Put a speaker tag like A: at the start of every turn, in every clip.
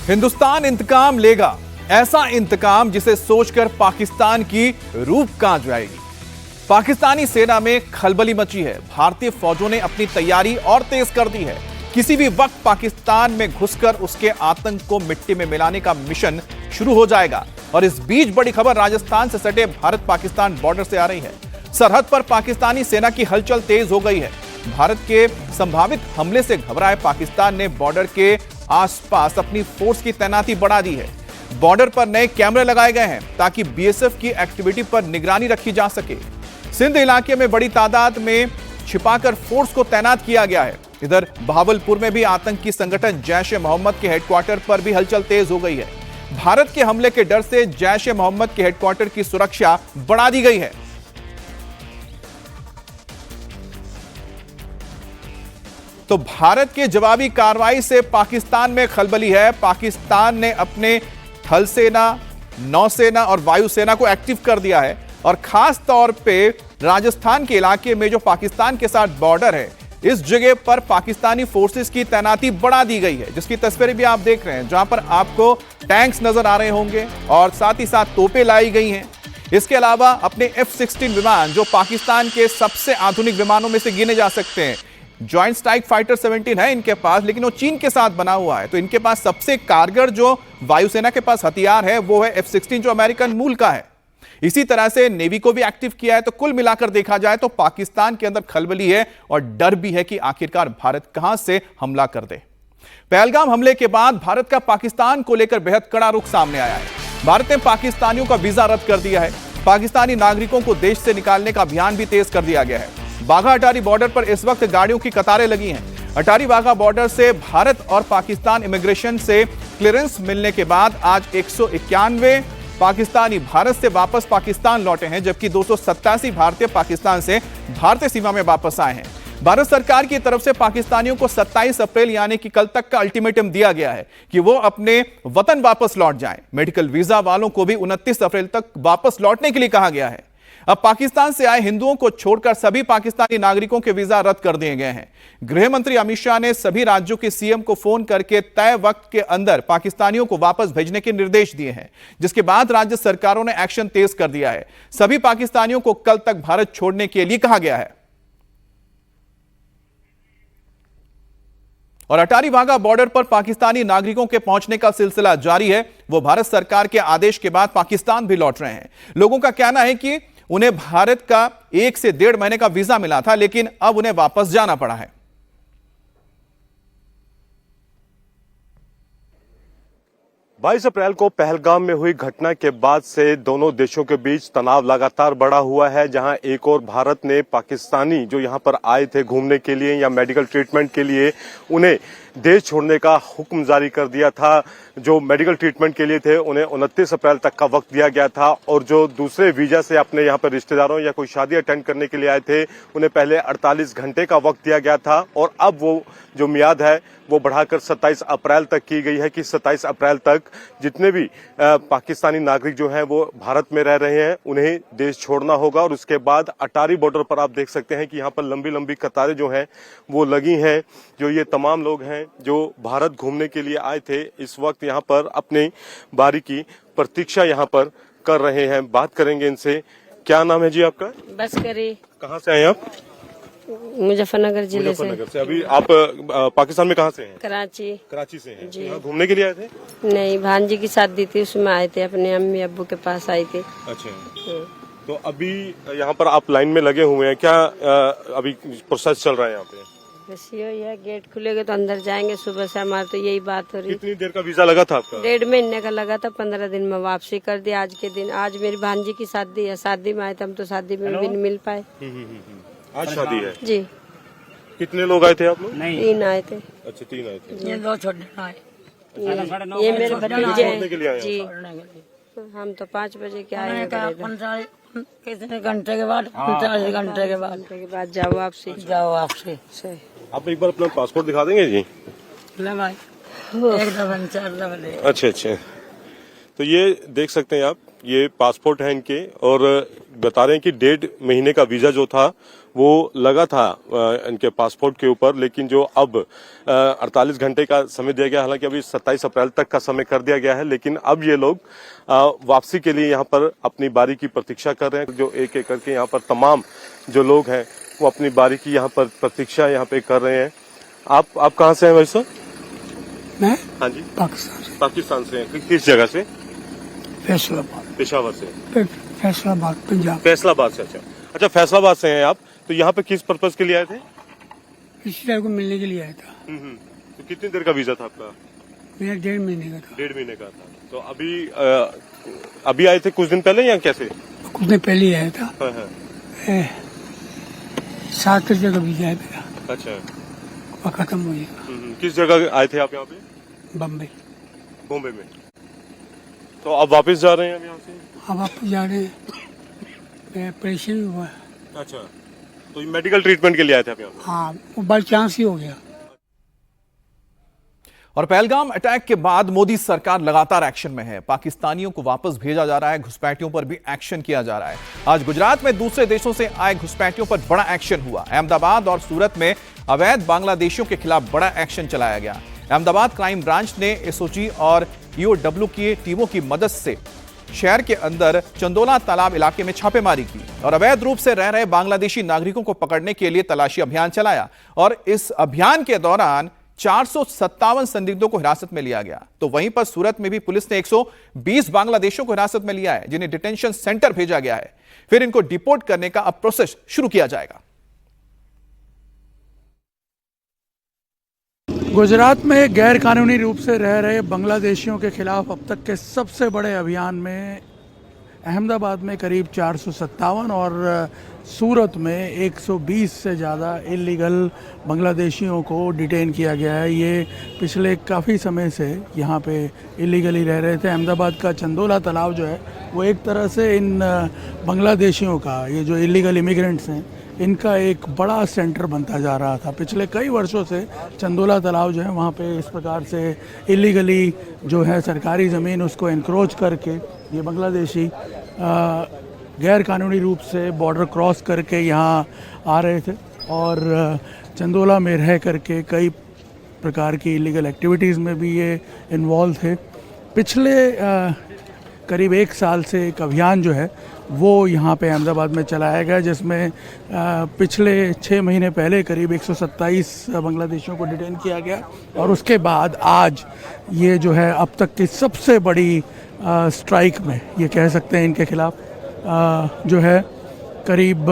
A: हिंदुस्तान इंतकाम लेगा, ऐसा इंतकाम जिसे सोचकर पाकिस्तान की रूह कांप जाएगी। पाकिस्तानी सेना में खलबली मची है। भारतीय फौजों ने अपनी तैयारी और तेज कर दी है। किसी भी वक्त पाकिस्तान में घुसकर उसके आतंक को मिट्टी में मिलाने का मिशन शुरू हो जाएगा। और इस बीच बड़ी खबर राजस्थान से सटे भारत पाकिस्तान बॉर्डर से आ रही है। सरहद पर पाकिस्तानी सेना की हलचल तेज हो गई है। भारत के संभावित हमले से घबराए पाकिस्तान ने बॉर्डर के आसपास अपनी फोर्स की तैनाती बढ़ा दी है। बॉर्डर पर नए कैमरे लगाए गए हैं ताकि बीएसएफ की एक्टिविटी पर निगरानी रखी जा सके। सिंध इलाके में बड़ी तादाद में छिपाकर फोर्स को तैनात किया गया है। इधर बहावलपुर में भी आतंकी संगठन जैश-ए-मोहम्मद के हेडक्वार्टर पर भी हलचल तेज हो गई है। भारत के हमले के डर से जैश-ए-मोहम्मद के हेडक्वार्टर की सुरक्षा बढ़ा दी गई है। तो भारत के जवाबी कार्रवाई से पाकिस्तान में खलबली है। पाकिस्तान ने अपने थल सेना, नौसेना और वायुसेना को एक्टिव कर दिया है। और खास तौर पे राजस्थान के इलाके में जो पाकिस्तान के साथ बॉर्डर है, इस जगह पर पाकिस्तानी फोर्सेस की तैनाती बढ़ा दी गई है, जिसकी तस्वीरें भी आप देख रहे हैं, जहां पर आपको टैंक्स नजर आ रहे होंगे और साथ ही साथ तोपें लाई गई हैं। इसके अलावा अपने F-16 विमान, जो पाकिस्तान के सबसे आधुनिक विमानों में से गिने जा सकते हैं, ज्वाइंट स्ट्राइक फाइटर 17 है इनके पास, लेकिन वो चीन के साथ बना हुआ है। तो इनके पास सबसे कारगर जो वायुसेना के पास हथियार है वो है F-16, जो अमेरिकन मूल का है। इसी तरह से नेवी को भी एक्टिव किया है। तो कुल मिलाकर देखा जाए तो पाकिस्तान के अंदर खलबली है और डर भी है कि आखिरकार भारत कहां से हमला कर दे। पहलगाम हमले के बाद भारत का पाकिस्तान को लेकर बेहद कड़ा रुख सामने आया है। भारत ने पाकिस्तानियों का वीजा रद्द कर दिया है। पाकिस्तानी नागरिकों को देश से निकालने का अभियान भी तेज कर दिया गया है। बाघा अटारी बॉर्डर पर इस वक्त गाड़ियों की कतारें लगी हैं। अटारी बाघा बॉर्डर से भारत और पाकिस्तान इमिग्रेशन से क्लियरेंस मिलने के बाद आज 191 पाकिस्तानी भारत से वापस पाकिस्तान लौटे हैं, जबकि 287 भारतीय पाकिस्तान से भारतीय सीमा में वापस आए हैं। भारत सरकार की तरफ से पाकिस्तानियों को 27 अप्रैल यानी कि कल तक का अल्टीमेटम दिया गया है कि वो अपने वतन वापस लौट जाएं। मेडिकल वीजा वालों को भी 29 अप्रैल तक वापस लौटने के लिए कहा गया है। अब पाकिस्तान से आए हिंदुओं को छोड़कर सभी पाकिस्तानी नागरिकों के वीजा रद्द कर दिए गए हैं। गृह मंत्री अमित शाह ने सभी राज्यों के सीएम को फोन करके तय वक्त के अंदर पाकिस्तानियों को वापस भेजने के निर्देश दिए हैं, जिसके बाद राज्य सरकारों ने एक्शन तेज कर दिया है। सभी पाकिस्तानियों को कल तक भारत छोड़ने के लिए कहा गया है। और अटारी वाघा बॉर्डर पर पाकिस्तानी नागरिकों के पहुंचने का सिलसिला जारी है। वो भारत सरकार के आदेश के बाद पाकिस्तान भी लौट रहे हैं। लोगों का कहना है कि उन्हें भारत का 1 से 1.5 महीने का वीजा मिला था, लेकिन अब उन्हें वापस जाना पड़ा है।
B: 22 अप्रैल को पहलगाम में हुई घटना के बाद से दोनों देशों के बीच तनाव लगातार बढ़ा हुआ है। जहां एक और भारत ने पाकिस्तानी जो यहां पर आए थे घूमने के लिए या मेडिकल ट्रीटमेंट के लिए, उन्हें देश छोड़ने का हुक्म जारी कर दिया था। जो मेडिकल ट्रीटमेंट के लिए थे उन्हें 29 अप्रैल तक का वक्त दिया गया था, और जो दूसरे वीजा से अपने यहाँ पर रिश्तेदारों या कोई शादी अटेंड करने के लिए आए थे उन्हें पहले 48 घंटे का वक्त दिया गया था। और अब वो जो मियाद है वो बढ़ाकर 27 अप्रैल तक की गई है कि 27 अप्रैल तक जितने भी पाकिस्तानी नागरिक जो हैं वो भारत में रह रहे हैं उन्हें देश छोड़ना होगा। और उसके बाद अटारी बॉर्डर पर आप देख सकते हैं कि यहाँ पर लंबी लंबी कतारें जो हैं वो लगी हैं। जो ये तमाम लोग हैं जो भारत घूमने के लिए आए थे, इस वक्त यहाँ पर अपनी बारी की प्रतीक्षा यहाँ पर कर रहे हैं। बात करेंगे इनसे। क्या नाम है जी आपका?
C: बस करे।
B: कहाँ से आए आप?
C: मुजफ्फरनगर जिले से।
B: मुजफ्फरनगर से। अभी आप पाकिस्तान में कहाँ से हैं? कराची से हैं। यहाँ घूमने के लिए आए थे?
C: नहीं, भांजी की शादी थी, उसमें आए थे, अपने अम्मी अब्बू के पास आए थे।
B: अच्छा। तो अभी यहाँ पर आप लाइन में लगे हुए हैं, क्या अभी प्रोसेस चल रहा है यहाँ पे?
C: बस यही है, गेट खुलेगा तो अंदर जाएंगे। सुबह से हमारे तो यही बात हो रही।
B: कितनी देर का वीजा लगा था आपका?
C: 1.5 महीने का लगा था, 15 दिन में वापसी कर दिया। आज के दिन, आज मेरी भांजी की शादी है, शादी में आए थे हम, तो शादी में भी नहीं मिल पाए।
B: आज शादी है
C: जी।
B: कितने लोग आए थे आप लोग?
C: 3 आए थे।
B: अच्छा, 3 आए थे।
C: ये 2 छोटे आए, ये मेरे भतीजे हैं जी। हम तो 5 बजे के आए हैं।
D: कितने घंटे के बाद? 45 घंटे के बाद
C: जाओ आपसे।
D: सही।
B: आप एक बार अपना पासपोर्ट दिखा देंगे जी?
D: ले भाई, एक दफा 4 दफा ले।
B: अच्छा। तो ये देख सकते हैं आप ये पासपोर्ट है इनके और बता रहे हैं कि 1.5 महीने का वीजा जो था वो लगा था इनके पासपोर्ट के ऊपर, लेकिन जो अब 48 घंटे का समय दिया गया, हालांकि अभी 27 अप्रैल तक का समय कर दिया गया है, लेकिन अब ये लोग वापसी के लिए यहाँ पर अपनी बारी की प्रतीक्षा कर रहे हैं। जो एक एक करके यहाँ पर तमाम जो लोग हैं वो अपनी बारी की यहाँ पर प्रतीक्षा यहाँ पे कर रहे हैं। आप कहाँ से हैं भाई साहब?
E: मैं
B: हाँ जी,
E: पाकिस्तान
B: से हैं। किस जगह से?
E: फैसलाबाद।
B: पेशावर से?
E: फैसलाबाद पंजाब।
B: फैसलाबाद से। अच्छा, फैसलाबाद से हैं आप। तो यहाँ पे किस पर्पज के लिए आए थे?
E: रिश्तेदार को मिलने के लिए आया था।
B: तो कितनी देर का वीजा था आपका?
E: मेरा 1.5 महीने का था।
B: 1.5 महीने का था। तो अभी आए थे कुछ दिन पहले या कैसे?
E: कुछ दिन पहले ही आया था।
B: हाँ।
E: 7 तारीख का वीजा है मेरा।
B: अच्छा,
E: वो खत्म हो जाएगा।
B: किस जगह आए थे आप यहाँ पे?
E: बम्बई
B: में। तो अब वापस जा रहे हैं हम यहाँ से?
E: अब आप जा रहे हैं, मैं ऑपरेशन भी हुआ है।
B: अच्छा, तो ये मेडिकल ट्रीटमेंट के लिए आए थे आप यहाँ पे?
E: हाँ, वो बाई चांस ही हो गया।
A: और पहलगाम अटैक के बाद मोदी सरकार लगातार एक्शन में है। पाकिस्तानियों को वापस भेजा जा रहा है, घुसपैठियों पर भी एक्शन किया जा रहा है। आज गुजरात में दूसरे देशों से आए घुसपैठियों पर बड़ा एक्शन हुआ। अहमदाबाद और सूरत में अवैध बांग्लादेशियों के खिलाफ बड़ा एक्शन चलाया गया। अहमदाबाद क्राइम ब्रांच ने एसओजी और ईओडब्ल्यू की टीमों की मदद से शहर के अंदर चंदोला तालाब इलाके में छापेमारी की और अवैध रूप से रह रहे बांग्लादेशी नागरिकों को पकड़ने के लिए तलाशी अभियान चलाया। और इस अभियान के दौरान 457 संदिग्धों को हिरासत में लिया गया। तो वहीं पर सूरत में भी पुलिस ने 120 बांग्लादेशियों को हिरासत में लिया है, जिन्हें डिटेंशन सेंटर भेजा गया है। फिर इनको डिपोर्ट करने का अब प्रोसेस शुरू किया जाएगा।
F: गुजरात में गैर कानूनी रूप से रह रहे बांग्लादेशियों के खिलाफ अब तक के सबसे बड़े अभियान में अहमदाबाद में करीब 457 और सूरत में 120 से ज़्यादा इलीगल बांग्लादेशियों को डिटेन किया गया है। ये पिछले काफ़ी समय से यहाँ पे इलीगली रह रहे थे। अहमदाबाद का चंदोला तालाब जो है वो एक तरह से इन बांग्लादेशियों का, ये जो इलीगल इमिग्रेंट्स हैं, इनका एक बड़ा सेंटर बनता जा रहा था। पिछले कई वर्षों से चंदोला तालाब जो है वहाँ पे इस प्रकार से इलीगली जो है सरकारी ज़मीन उसको एनक्रोच करके ये बांग्लादेशी गैर कानूनी रूप से बॉर्डर क्रॉस करके यहाँ आ रहे थे और चंदोला में रह करके कई प्रकार की इलीगल एक्टिविटीज़ में भी ये इन्वॉल्व थे। पिछले करीब 1 साल से एक अभियान जो है वो यहाँ पे अहमदाबाद में चलाया गया, जिसमें पिछले 6 महीने पहले करीब 127 बांग्लादेशियों को डिटेन किया गया और उसके बाद आज ये जो है अब तक की सबसे बड़ी स्ट्राइक में ये कह सकते हैं इनके खिलाफ जो है करीब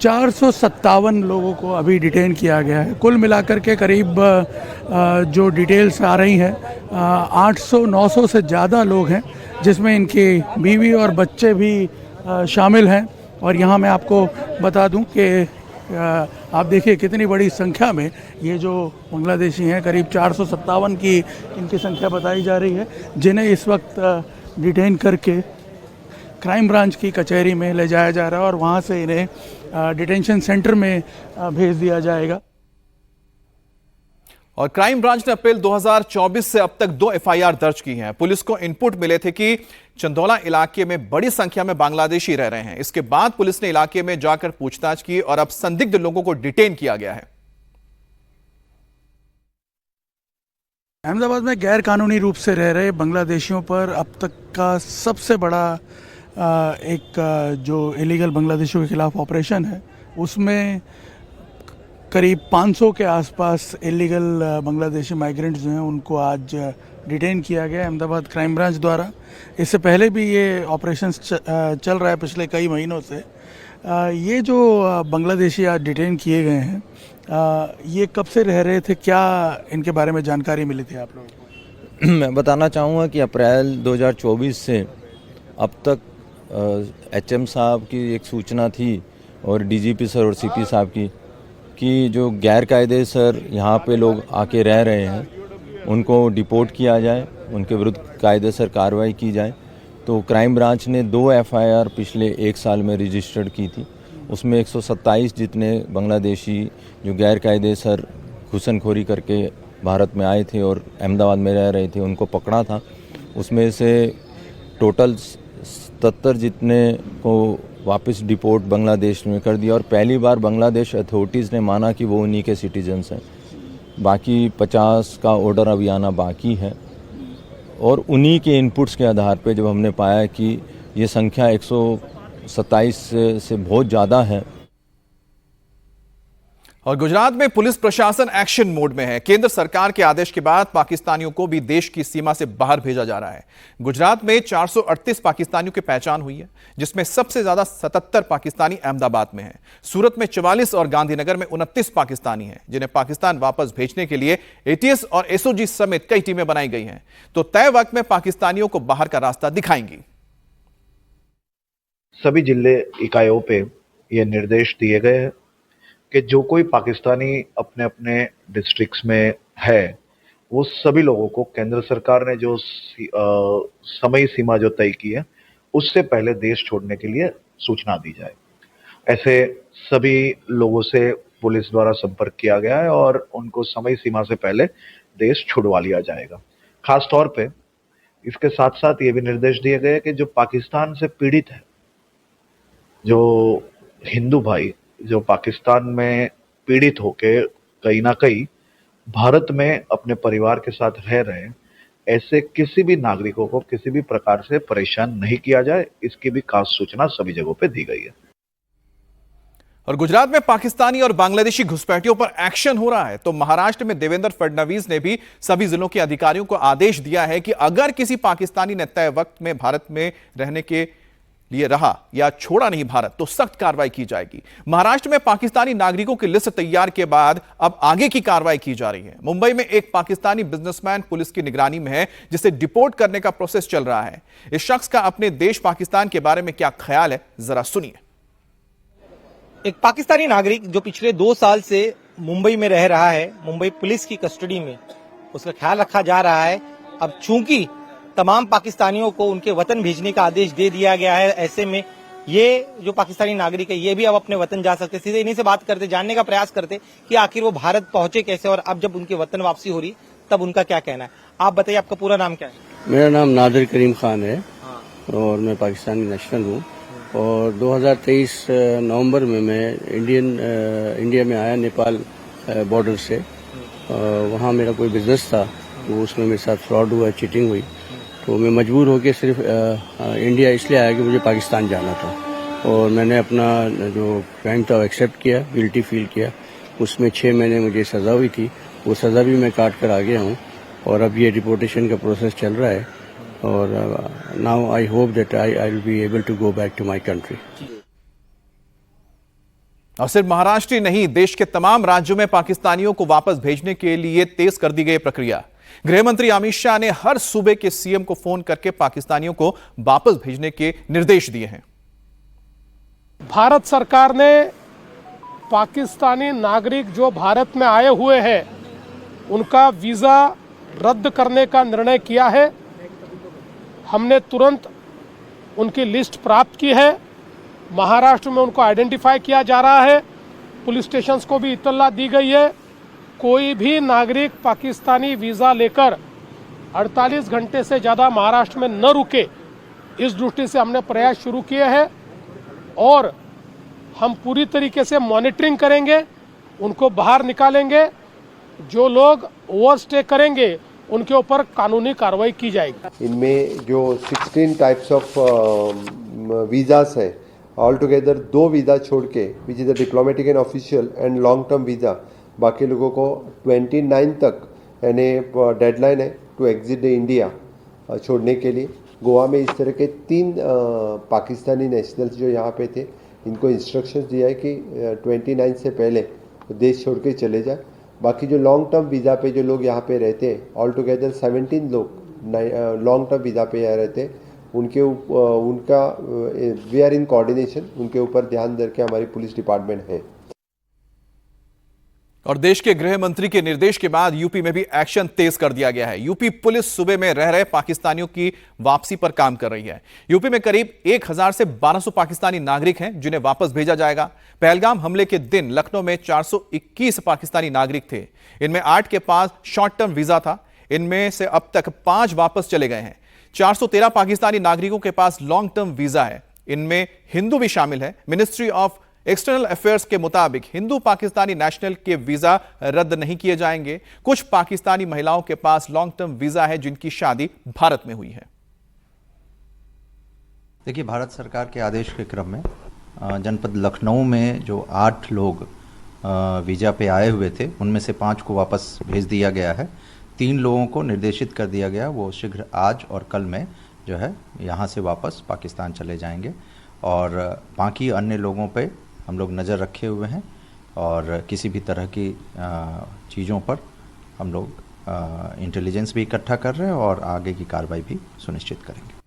F: 457 लोगों को अभी डिटेन किया गया है। कुल मिलाकर के करीब जो डिटेल्स आ रही हैं 800-900 से ज़्यादा लोग हैं, जिसमें इनकी बीवी और बच्चे भी शामिल हैं। और यहाँ मैं आपको बता दूं कि आप देखिए कितनी बड़ी संख्या में ये जो बांग्लादेशी हैं, करीब 457 की इनकी संख्या बताई जा रही है, जिन्हें इस वक्त डिटेन करके क्राइम ब्रांच की कचहरी में ले जाया जा रहा है और वहाँ से इन्हें डिटेंशन सेंटर में भेज दिया जाएगा।
A: और क्राइम ब्रांच ने अप्रैल 2024 से अब तक 2 एफआईआर दर्ज की हैं। पुलिस को इनपुट मिले थे कि चंदोला इलाके में बड़ी संख्या में बांग्लादेशी रह रहे हैं। इसके बाद पुलिस ने इलाके में जाकर पूछताछ की और अब संदिग्ध लोगों को डिटेन किया गया है।
F: अहमदाबाद में गैर कानूनी रूप से रह रहे बांग्लादेशियों पर अब तक का सबसे बड़ा एक जो इलीगल बांग्लादेशियों के खिलाफ ऑपरेशन है, उसमें करीब 500 के आसपास इलीगल बांग्लादेशी माइग्रेंट्स जो हैं उनको आज डिटेन किया गया अहमदाबाद क्राइम ब्रांच द्वारा। इससे पहले भी ये ऑपरेशंस चल रहा है पिछले कई महीनों से। ये जो बांग्लादेशी आज डिटेन किए गए हैं, ये कब से रह रहे थे, क्या इनके बारे में जानकारी मिली थी आप लोगों को?
G: मैं बताना चाहूँगा कि अप्रैल 2024 से अब तक एचएम साहब की एक सूचना थी और डीजीपी सर और सीपी साहब की कि जो गैर कायदे सर यहाँ पे लोग आके रह रहे हैं उनको डिपोर्ट किया जाए, उनके विरुद्ध कायदेसर कार्रवाई की जाए। तो क्राइम ब्रांच ने 2 एफआईआर पिछले 1 साल में रजिस्टर्ड की थी। उसमें 127 जितने बांग्लादेशी जो गैर कायदे सर घुसनखोरी करके भारत में आए थे और अहमदाबाद में रह रहे थे उनको पकड़ा था। उसमें से टोटल 77 जितने को वापस डिपोर्ट बांग्लादेश में कर दिया और पहली बार बांग्लादेश अथॉरिटीज़ ने माना कि वो उन्हीं के सिटीजन्स हैं। बाकी 50 का ऑर्डर अभी आना बाकी है और उन्हीं के इनपुट्स के आधार पे जब हमने पाया कि ये संख्या 127 से बहुत ज़्यादा है।
A: और गुजरात में पुलिस प्रशासन एक्शन मोड में है। केंद्र सरकार के आदेश के बाद पाकिस्तानियों को भी देश की सीमा से बाहर भेजा जा रहा है। गुजरात में 438 पाकिस्तानियों की पहचान हुई है, जिसमें सबसे ज्यादा 77 पाकिस्तानी अहमदाबाद में हैं। सूरत में 44 और गांधीनगर में 29 पाकिस्तानी हैं, जिन्हें पाकिस्तान वापस भेजने के लिए एटीएस और एसओजी समेत कई टीमें बनाई गई हैं, तो तय वक्त में पाकिस्तानियों को बाहर का रास्ता दिखाएंगी।
H: सभी जिले इकाइयों पे ये निर्देश दिए गए हैं कि जो कोई पाकिस्तानी अपने अपने डिस्ट्रिक्ट्स में है, वो सभी लोगों को केंद्र सरकार ने जो समय सीमा जो तय की है, उससे पहले देश छोड़ने के लिए सूचना दी जाए। ऐसे सभी लोगों से पुलिस द्वारा संपर्क किया गया है और उनको समय सीमा से पहले देश छुड़वा लिया जाएगा। खास तौर पे इसके साथ साथ ये भी निर्देश दिए गए कि जो पाकिस्तान से पीड़ित है, जो हिंदू भाई जो पाकिस्तान में पीड़ित होके कहीं ना कहीं भारत में अपने परिवार के साथ रह रहे हैं, ऐसे किसी भी नागरिकों को किसी भी प्रकार से परेशान नहीं किया जाए, इसकी भी खास सूचना सभी जगहों पे दी गई है।
A: और गुजरात में पाकिस्तानी और बांग्लादेशी घुसपैठियों पर एक्शन हो रहा है, तो महाराष्ट्र में देवेंद्र फडणवीस ने भी सभी जिलों के अधिकारियों को आदेश दिया है कि अगर किसी पाकिस्तानी ने तय वक्त में भारत में रहने के लिए रहा या छोड़ा नहीं भारत, तो सख्त कार्रवाई की जाएगी। महाराष्ट्र में पाकिस्तानी नागरिकों की लिस्ट तैयार के बाद अब आगे की कार्रवाई की जा रही है। मुंबई में एक पाकिस्तानी बिजनेसमैन पुलिस की निगरानी में है, जिसे डिपोर्ट करने का प्रोसेस चल रहा है। इस शख्स का अपने देश पाकिस्तान के बारे में क्या ख्याल है, जरा सुनिए।
I: एक पाकिस्तानी नागरिक जो पिछले 2 साल से मुंबई में रह रहा है, मुंबई पुलिस की कस्टडी में, उसका ख्याल रखा जा रहा है। अब चूंकि तमाम पाकिस्तानियों को उनके वतन भेजने का आदेश दे दिया गया है, ऐसे में ये जो पाकिस्तानी नागरिक है ये भी अब अपने वतन जा सकते। सीधे इन्हीं से बात करते, जानने का प्रयास करते कि आखिर वो भारत पहुंचे कैसे और अब जब उनके वतन वापसी हो रही तब उनका क्या कहना है। आप बताइए, आपका पूरा नाम क्या है?
E: मेरा नाम नादिर करीम खान है और मैं पाकिस्तानी नेशनल हूँ और 2023 नवंबर में मैं इंडिया में आया, नेपाल बॉर्डर से। वहाँ मेरा कोई बिजनेस था तो उसमें मेरे साथ फ्रॉड हुआ, चीटिंग हुई, तो मैं मजबूर होकर सिर्फ इंडिया इसलिए आया कि मुझे पाकिस्तान जाना था और मैंने अपना जो क्राइम था वो एक्सेप्ट किया, गिल्टी फील किया। उसमें 6 महीने मुझे सज़ा हुई थी, वो सज़ा भी मैं काट कर आ गया हूँ और अब ये डिपोर्टेशन का प्रोसेस चल रहा है और now I hope that I will be able to go back to my country.
A: और सिर्फ महाराष्ट्र ही नहीं, देश के तमाम राज्यों में पाकिस्तानियों को वापस भेजने के लिए तेज कर दी गई प्रक्रिया। गृह मंत्री अमित शाह ने हर सूबे के सीएम को फोन करके पाकिस्तानियों को वापस भेजने के निर्देश दिए हैं।
J: भारत सरकार ने पाकिस्तानी नागरिक जो भारत में आए हुए हैं उनका वीजा रद्द करने का निर्णय किया है। हमने तुरंत उनकी लिस्ट प्राप्त की है। महाराष्ट्र में उनको आइडेंटिफाई किया जा रहा है, पुलिस स्टेशंस को भी इत्तला दी गई है। कोई भी नागरिक पाकिस्तानी वीजा लेकर 48 घंटे से ज़्यादा महाराष्ट्र में न रुके, इस दृष्टि से हमने प्रयास शुरू किए हैं और हम पूरी तरीके से मॉनिटरिंग करेंगे, उनको बाहर निकालेंगे। जो लोग ओवरस्टे करेंगे उनके ऊपर कानूनी कार्रवाई की जाएगी।
K: इनमें जो 16 टाइप्स ऑफ वीज़ास है, ऑल टुगेदर 2 वीज़ा छोड़ के, which is the diplomatic and official and long term visa, बाकी लोगों को 29 तक यानी डेडलाइन है टू एग्जिट द इंडिया छोड़ने के लिए। गोवा में इस तरह के 3 पाकिस्तानी नेशनल्स जो यहाँ पे थे, इनको इंस्ट्रक्शंस दिया है कि 29 से पहले देश छोड़ के चले जाए। बाकी जो लॉन्ग टर्म वीज़ा पे जो लोग यहाँ पे रहते हैं, ऑल टुगेदर 17 लोग लॉन्ग टर्म वीज़ा पे यहाँ रहते हैं, उनका वी आर इन कोऑर्डिनेशन, उनके ऊपर ध्यान दे के हमारी पुलिस डिपार्टमेंट है।
A: और देश के गृह मंत्री के निर्देश के बाद यूपी में भी एक्शन तेज कर दिया गया है। यूपी पुलिस सूबे में रह रहे पाकिस्तानियों की वापसी पर काम कर रही है। यूपी में करीब 1000 से 1200 पाकिस्तानी नागरिक हैं जिन्हें वापस भेजा जाएगा। पहलगाम हमले के दिन लखनऊ में 421 पाकिस्तानी नागरिक थे। इनमें 8 के पास शॉर्ट टर्म वीजा था। इनमें से अब तक 5 वापस चले गए हैं। 413 पाकिस्तानी नागरिकों के पास लॉन्ग टर्म वीजा है। इनमें हिंदू भी शामिल है। मिनिस्ट्री ऑफ एक्सटर्नल अफेयर्स के मुताबिक हिंदू पाकिस्तानी नेशनल के वीजा रद्द नहीं किए जाएंगे। कुछ पाकिस्तानी महिलाओं के पास लॉन्ग टर्म वीजा है जिनकी शादी भारत में हुई है।
L: देखिए, भारत सरकार के आदेश के क्रम में जनपद लखनऊ में जो 8 लोग वीजा पे आए हुए थे, उनमें से 5 को वापस भेज दिया गया है। 3 लोगों को निर्देशित कर दिया गया, वो शीघ्र आज और कल में जो है यहाँ से वापस पाकिस्तान चले जाएंगे। और बाकी अन्य लोगों पे हम लोग नज़र रखे हुए हैं और किसी भी तरह की चीज़ों पर हम लोग इंटेलिजेंस भी इकट्ठा कर रहे हैं और आगे की कार्रवाई भी सुनिश्चित करेंगे।